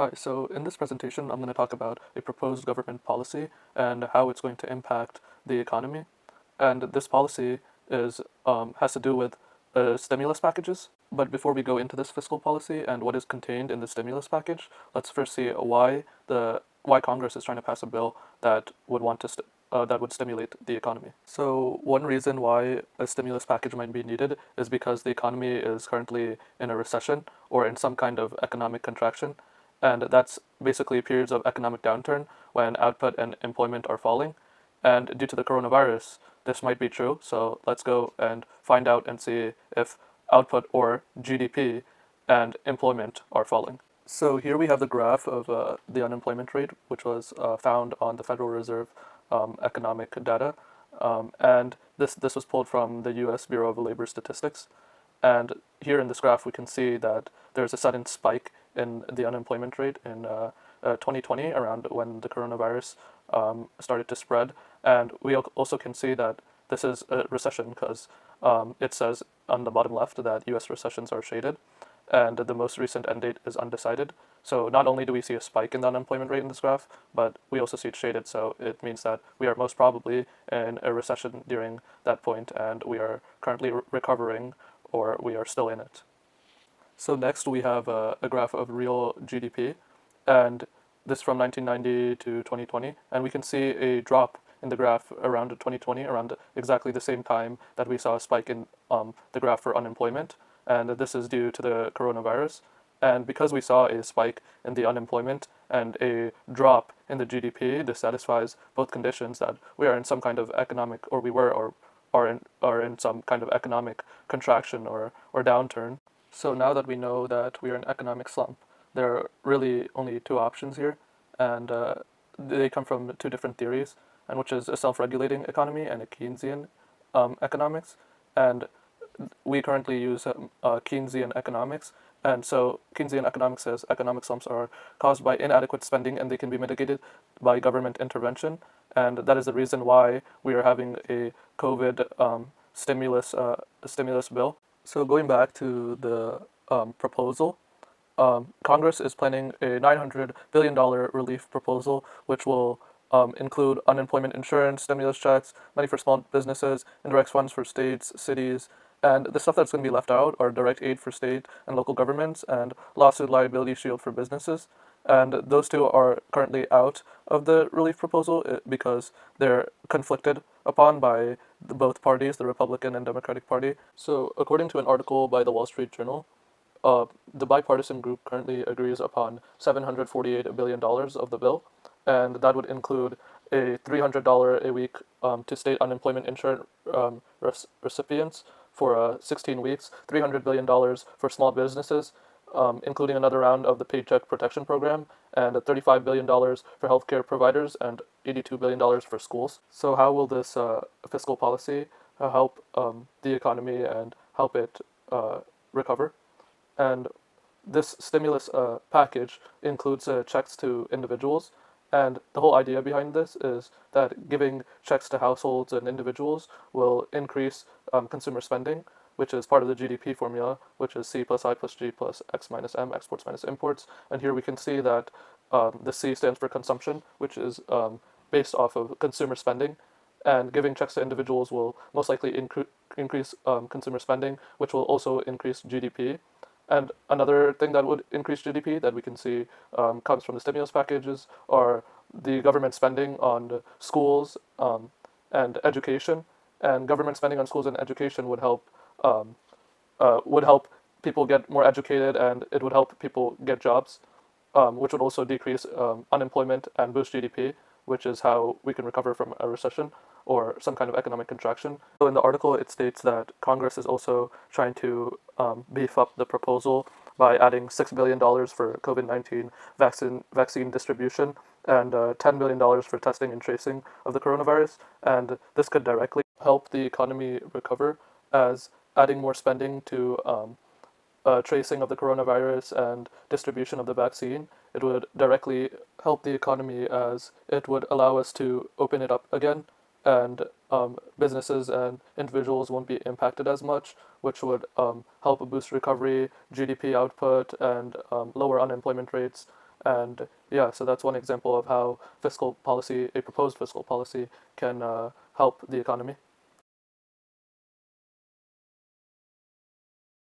Hi, so in this presentation, I'm going to talk about a proposed government policy and how it's going to impact the economy. And this policy has to do with stimulus packages. But before we go into this fiscal policy and what is contained in the stimulus package, let's first see why Congress is trying to pass a bill that would stimulate the economy. So one reason why a stimulus package might be needed is because the economy is currently in a recession or in some kind of economic contraction, and that's basically periods of economic downturn when output and employment are falling. And due to the coronavirus, this might be true. So let's go and find out and see if output or GDP and employment are falling. So here we have the graph of the unemployment rate, which was found on the Federal Reserve economic data. And this was pulled from the US Bureau of Labor Statistics. And here in this graph, we can see that there's a sudden spike in the unemployment rate in 2020, around when the coronavirus started to spread. And we also can see that this is a recession because it says on the bottom left that US recessions are shaded, and the most recent end date is undecided. So not only do we see a spike in the unemployment rate in this graph, but we also see it shaded. So it means that we are most probably in a recession during that point, and we are currently recovering, or we are still in it. So next we have a graph of real GDP, and this from 1990 to 2020, and we can see a drop in the graph around 2020, around exactly the same time that we saw a spike in the graph for unemployment, and this is due to the coronavirus. And because we saw a spike in the unemployment and a drop in the GDP, this satisfies both conditions that we are in some kind of economic, or we were, or are in some kind of economic contraction or downturn. So now that we know that we are in economic slump, there are really only two options here, and they come from two different theories, and which is a self-regulating economy and a Keynesian economics. And we currently use Keynesian economics, and so Keynesian economics says economic slumps are caused by inadequate spending and they can be mitigated by government intervention, and that is the reason why we are having a COVID stimulus bill. So going back to the proposal, Congress is planning a $900 billion relief proposal, which will include unemployment insurance, stimulus checks, money for small businesses, indirect funds for states, cities, and the stuff that's going to be left out are direct aid for state and local governments and lawsuit liability shield for businesses. And those two are currently out of the relief proposal because they're conflicted upon by both parties, the Republican and Democratic Party. So, according to an article by the Wall Street Journal, the bipartisan group currently agrees upon $748 billion of the bill, and that would include a $300 a week to state unemployment insurance recipients for 16 weeks, $300 billion for small businesses, including another round of the Paycheck Protection Program, and $35 billion for healthcare providers, and $82 billion for schools. So, how will this fiscal policy help the economy and help it recover? And this stimulus package includes checks to individuals. And the whole idea behind this is that giving checks to households and individuals will increase consumer spending, which is part of the GDP formula, which is C plus I plus G plus X minus M, exports minus imports. And here we can see that the C stands for consumption, which is based off of consumer spending. And giving checks to individuals will most likely increase consumer spending, which will also increase GDP. And another thing that would increase GDP that we can see comes from the stimulus packages are the government spending on schools and education. And government spending on schools and education um, would help people get more educated, and it would help people get jobs, which would also decrease unemployment and boost GDP, which is how we can recover from a recession or some kind of economic contraction. So in the article, it states that Congress is also trying to beef up the proposal by adding $6 billion for COVID-19 vaccine distribution and $10 billion for testing and tracing of the coronavirus. And this could directly help the economy recover, as adding more spending to tracing of the coronavirus and distribution of the vaccine, it would directly help the economy, as it would allow us to open it up again, and businesses and individuals won't be impacted as much, which would help boost recovery, GDP output, and lower unemployment rates. And yeah, so that's one example of how a proposed fiscal policy, can help the economy.